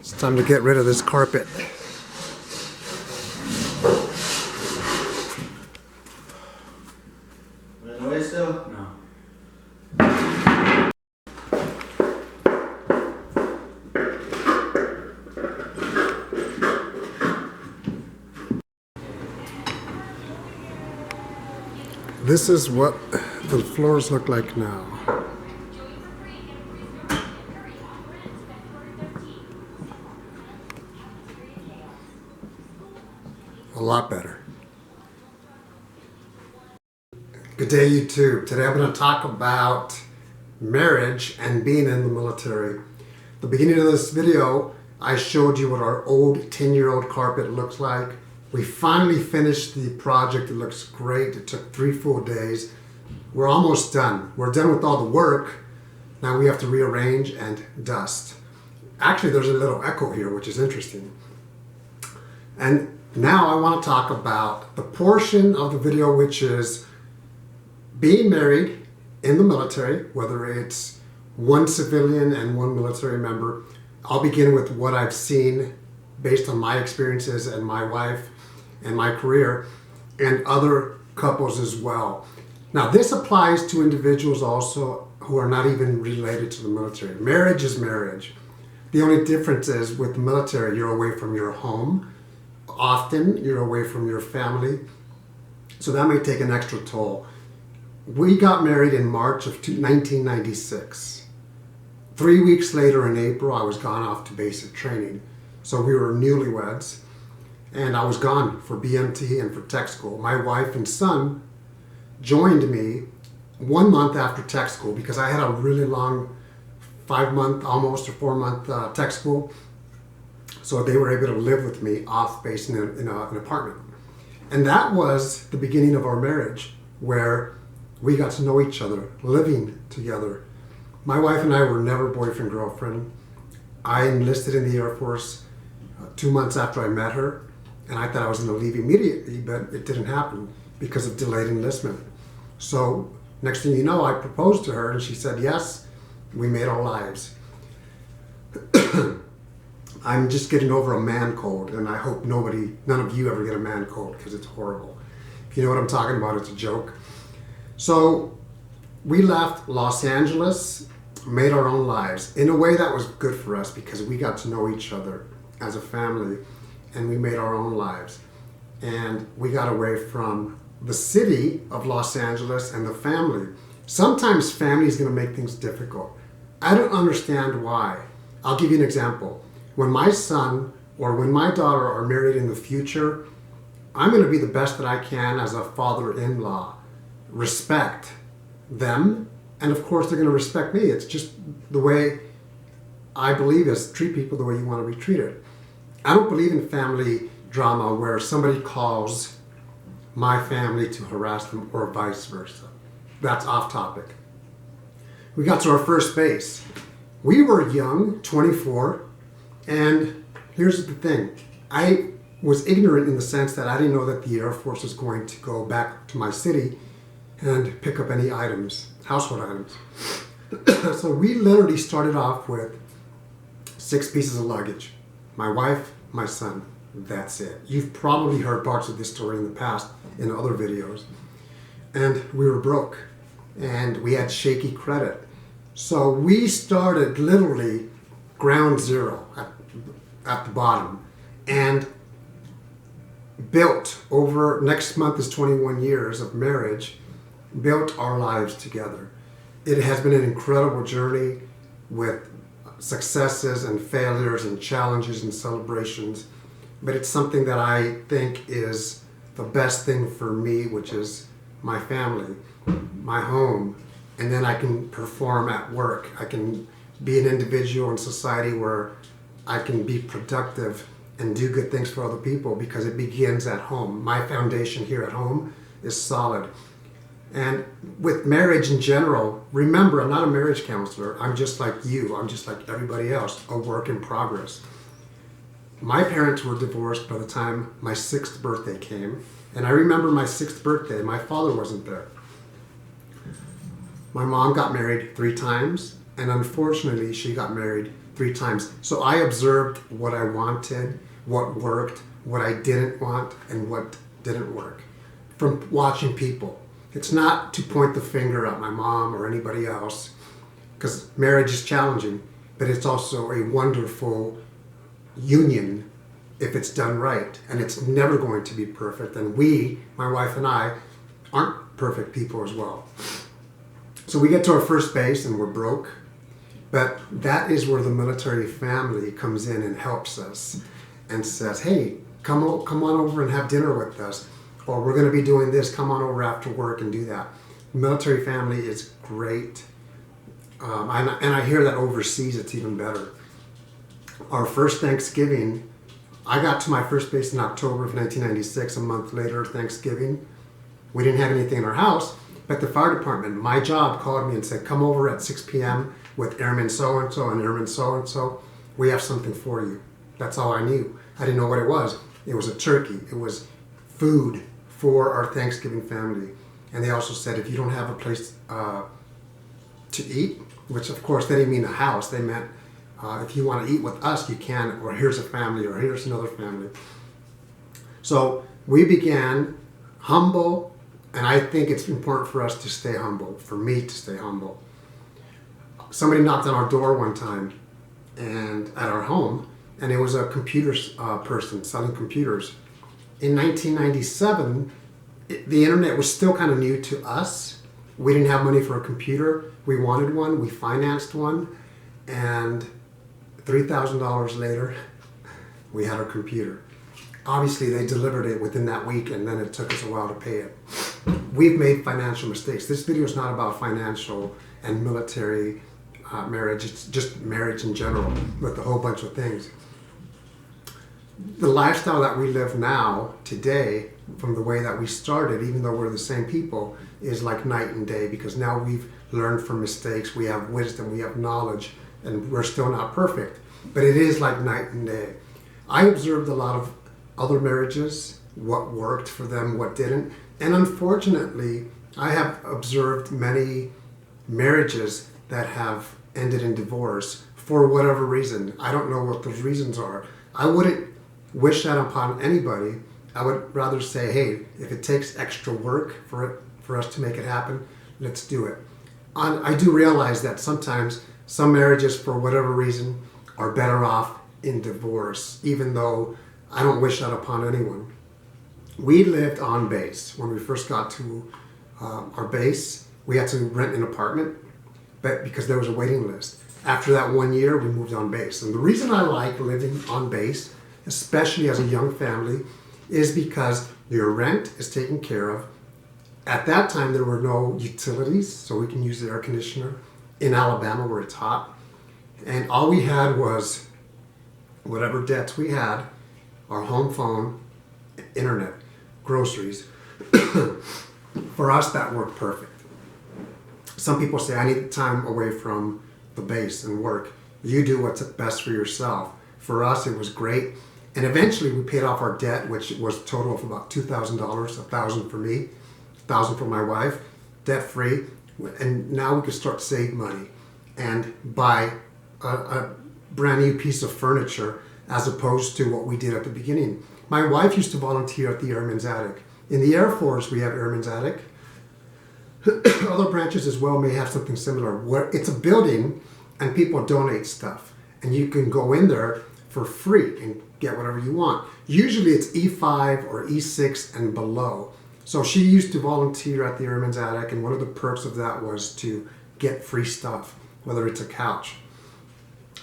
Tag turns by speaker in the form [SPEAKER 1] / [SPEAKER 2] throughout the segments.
[SPEAKER 1] It's time to get rid of this carpet.
[SPEAKER 2] Run away still?
[SPEAKER 3] No.
[SPEAKER 1] This is what the floors look like now. A lot better. Good day, YouTube. Today I'm going to talk about marriage and being in the military. At the beginning of this video, I showed you what our old 10-year-old carpet looks like. We finally finished the project. It looks great. It took 3 full days. We're almost done. We're done with all the work. Now we have to rearrange and dust. Actually, there's a little echo here, which is interesting. And now I want to talk about the portion of the video which is being married in the military, whether it's one civilian and one military member. I'll begin with what I've seen based on my experiences and my wife and my career and other couples as well. Now this applies to individuals also who are not even related to the military. Marriage is marriage. The only difference is with the military, you're away from your home. Often you're away from your family. So that may take an extra toll. We got married in March of 1996. 3 weeks later in April, I was gone off to basic training. So we were newlyweds, and I was gone for BMT and for tech school. My wife and son joined me 1 month after tech school because I had a really long 5-month, almost or 4-month tech school. So they were able to live with me off base in an apartment. And that was the beginning of our marriage, where we got to know each other, living together. My wife and I were never boyfriend-girlfriend. I enlisted in the Air Force 2 months after I met her, and I thought I was going to leave immediately, but it didn't happen because of delayed enlistment. So next thing you know, I proposed to her, and she said yes. We made our lives. I'm just getting over a man cold, and I hope none of you ever get a man cold because it's horrible. If you know what I'm talking about, it's a joke. So we left Los Angeles, made our own lives. In a way that was good for us because we got to know each other as a family, and we made our own lives. And we got away from the city of Los Angeles and the family. Sometimes family is going to make things difficult. I don't understand why. I'll give you an example. When my son or when my daughter are married in the future, I'm going to be the best that I can as a father-in-law. Respect them, and of course they're going to respect me. It's just the way I believe is treat people the way you want to be treated. I don't believe in family drama where somebody calls my family to harass them or vice versa. That's off topic. We got to our first base. We were young, 24, and here's the thing. I was ignorant in the sense that I didn't know that the Air Force was going to go back to my city and pick up any items, household items. So we literally started off with 6 pieces of luggage. My wife, my son, that's it. You've probably heard parts of this story in the past in other videos. And we were broke, and we had shaky credit. So we started literally ground zero at the bottom, and built over, next month is 21 years of marriage, built our lives together. It has been an incredible journey with successes and failures and challenges and celebrations, but it's something that I think is the best thing for me, which is my family, my home, and then I can perform at work. I can be an individual in society where I can be productive and do good things for other people because it begins at home. My foundation here at home is solid. And with marriage in general, remember, I'm not a marriage counselor. I'm just like you. I'm just like everybody else, a work in progress. My parents were divorced by the time my 6th birthday came. And I remember my 6th birthday, my father wasn't there. My mom got married 3 times, and unfortunately, she got married 3 times. So I observed what I wanted, what worked, what I didn't want, and what didn't work from watching people. It's not to point the finger at my mom or anybody else, because marriage is challenging, but it's also a wonderful union if it's done right. And it's never going to be perfect. And we, my wife and I, aren't perfect people as well. So we get to our first base and we're broke. But that is where the military family comes in and helps us and says, hey, come on over and have dinner with us. Or we're going to be doing this, come on over after work and do that. Military family is great. And I hear that overseas it's even better. Our first Thanksgiving, I got to my first base in October of 1996. A month later, Thanksgiving. We didn't have anything in our house, but the fire department, my job, called me and said, come over at 6 p.m. with Airman so-and-so and Airman so-and-so. We have something for you. That's all I knew. I didn't know what it was. It was a turkey. It was food for our Thanksgiving family. And they also said, if you don't have a place to eat, which of course they didn't mean a house, they meant if you want to eat with us, you can, or here's a family, or here's another family. So we began humble, and I think it's important for us to stay humble, for me to stay humble. Somebody knocked on our door one time and at our home, and it was a computers person selling computers. In 1997, the internet was still kind of new to us. We didn't have money for a computer. We wanted one. We financed one. And $3,000 later, we had our computer. Obviously, they delivered it within that week, and then it took us a while to pay it. We've made financial mistakes. This video is not about financial and military marriage. It's just marriage in general with a whole bunch of things. The lifestyle that we live now, today, from the way that we started, even though we're the same people, is like night and day, because now we've learned from mistakes, we have wisdom, we have knowledge, and we're still not perfect. But it is like night and day. I observed a lot of other marriages, what worked for them, what didn't. And unfortunately, I have observed many marriages that have ended in divorce for whatever reason. I don't know what those reasons are. I wouldn't wish that upon anybody. I would rather say, hey, if it takes extra work for us to make it happen, let's do it. I do realize that sometimes some marriages, for whatever reason, are better off in divorce, even though I don't wish that upon anyone. We lived on base. When we first got to our base, we had to rent an apartment, but because there was a waiting list. After that 1 year, we moved on base. And the reason I like living on base, especially as a young family, is because your rent is taken care of. At that time, there were no utilities, so we can use the air conditioner in Alabama where it's hot. And all we had was whatever debts we had, our home phone, internet, groceries. For us, that worked perfect. Some people say, I need time away from the base and work. You do what's best for yourself. For us, it was great. And eventually we paid off our debt, which was a total of about $2,000, $1,000 for me, $1,000 for my wife, debt free. And now we could start saving money and buy a brand new piece of furniture as opposed to what we did at the beginning. My wife used to volunteer at the Airman's Attic. In the Air Force, we have Airman's Attic. Other branches as well may have something similar, where it's a building and people donate stuff. And you can go in there for free and get whatever you want. Usually it's E5 or E6 and below. So she used to volunteer at the Airman's Attic, and one of the perks of that was to get free stuff, whether it's a couch.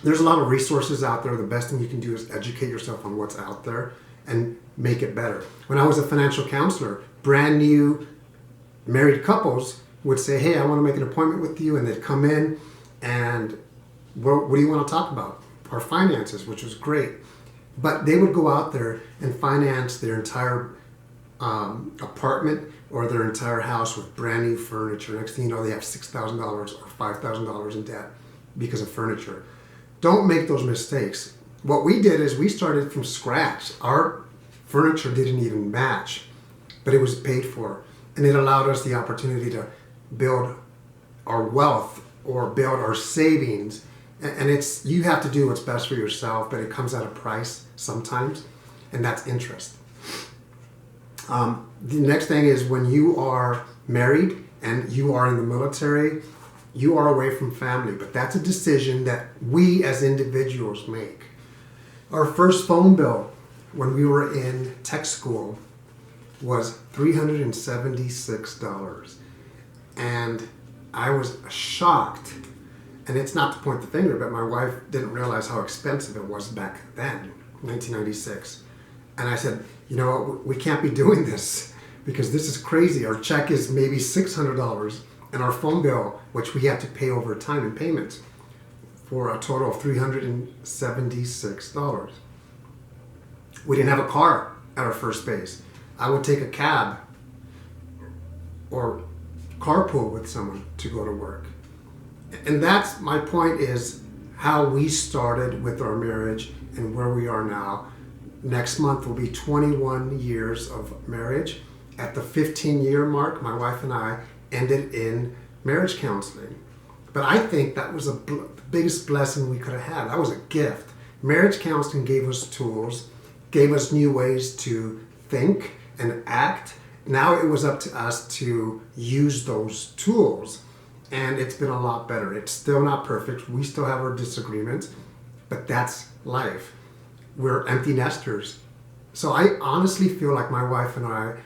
[SPEAKER 1] There's a lot of resources out there. The best thing you can do is educate yourself on what's out there and make it better. When I was a financial counselor, brand new married couples would say, hey, I want to make an appointment with you, and they'd come in and what do you want to talk about? Our finances, which was great. But they would go out there and finance their entire apartment or their entire house with brand new furniture. Next thing you know, they have $6,000 or $5,000 in debt because of furniture. Don't make those mistakes. What we did is we started from scratch. Our furniture didn't even match, but it was paid for. And it allowed us the opportunity to build our wealth or build our savings And it's, you have to do what's best for yourself, but it comes at a price sometimes, and that's interest. The next thing is when you are married and you are in the military, you are away from family, but that's a decision that we as individuals make. Our first phone bill when we were in tech school was $376. And I was shocked. And it's not to point the finger, but my wife didn't realize how expensive it was back then, 1996. And I said, you know what, we can't be doing this because this is crazy. Our check is maybe $600 and our phone bill, which we have to pay over time in payments, for a total of $376. We didn't have a car at our first base. I would take a cab or carpool with someone to go to work. And that's my point, is how we started with our marriage and where we are now. Next month will be 21 years of marriage. At the 15-year mark, my wife and I ended in marriage counseling. But I think that was the biggest blessing we could have had. That was a gift. Marriage counseling gave us tools, gave us new ways to think and act. Now it was up to us to use those tools. And it's been a lot better. It's still not perfect. We still have our disagreements, but that's life. We're empty nesters. So I honestly feel like my wife and I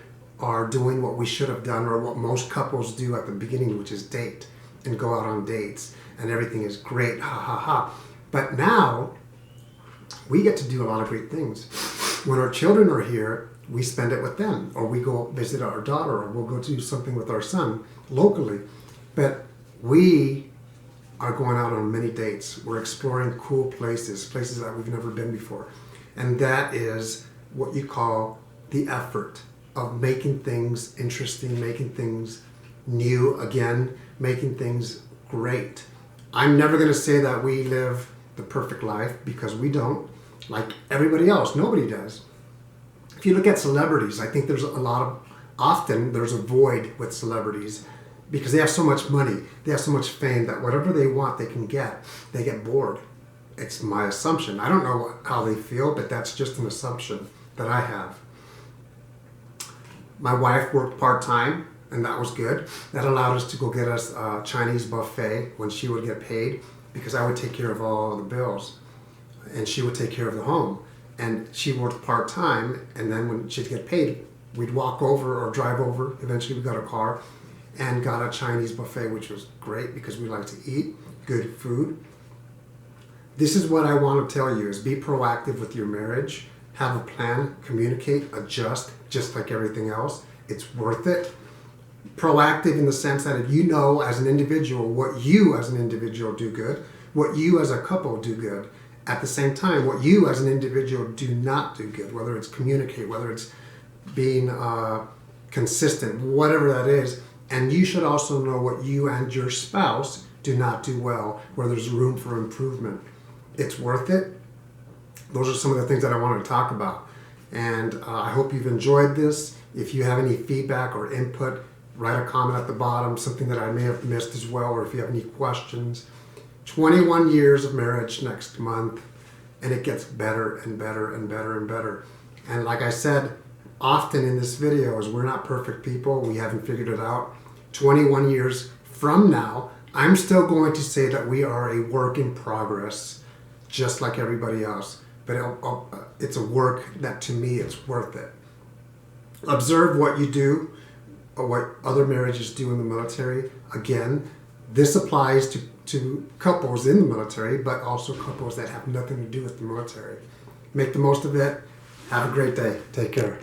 [SPEAKER 1] are doing what we should have done, or what most couples do at the beginning, which is date and go out on dates, and everything is great, ha ha ha. But now we get to do a lot of great things. When our children are here, we spend it with them, or we go visit our daughter, or we'll go do something with our son locally. But we are going out on many dates. We're exploring cool places that we've never been before. And that is what you call the effort of making things interesting, making things new again, making things great. I'm never going to say that we live the perfect life, because we don't. Like everybody else, nobody does. If you look at celebrities, I think often there's a void with celebrities, because they have so much money, they have so much fame, that whatever they want, they can get. They get bored. It's my assumption. I don't know how they feel, but that's just an assumption that I have. My wife worked part-time, and that was good. That allowed us to go get us a Chinese buffet when she would get paid, because I would take care of all the bills, and she would take care of the home. And she worked part-time, and then when she'd get paid, we'd walk over or drive over. Eventually we got a car and got a Chinese buffet, which was great because we like to eat good food. This is what I want to tell you, is be proactive with your marriage. Have a plan, communicate, adjust, just like everything else. It's worth it. Proactive in the sense that if you know as an individual what you as an individual do good, what you as a couple do good, at the same time what you as an individual do not do good, whether it's communicate, whether it's being consistent, whatever that is. And you should also know what you and your spouse do not do well, where there's room for improvement. It's worth it. Those are some of the things that I wanted to talk about. And I hope you've enjoyed this. If you have any feedback or input, write a comment at the bottom, something that I may have missed as well, or if you have any questions. 21 years of marriage next month, and it gets better and better and better and better. And like I said often in this video, is we're not perfect people. We haven't figured it out. 21 years from now, I'm still going to say that we are a work in progress, just like everybody else. But it's a work that, to me, it's worth it. Observe what you do, or what other marriages do in the military. Again, this applies to couples in the military, but also couples that have nothing to do with the military. Make the most of it. Have a great day. Take care.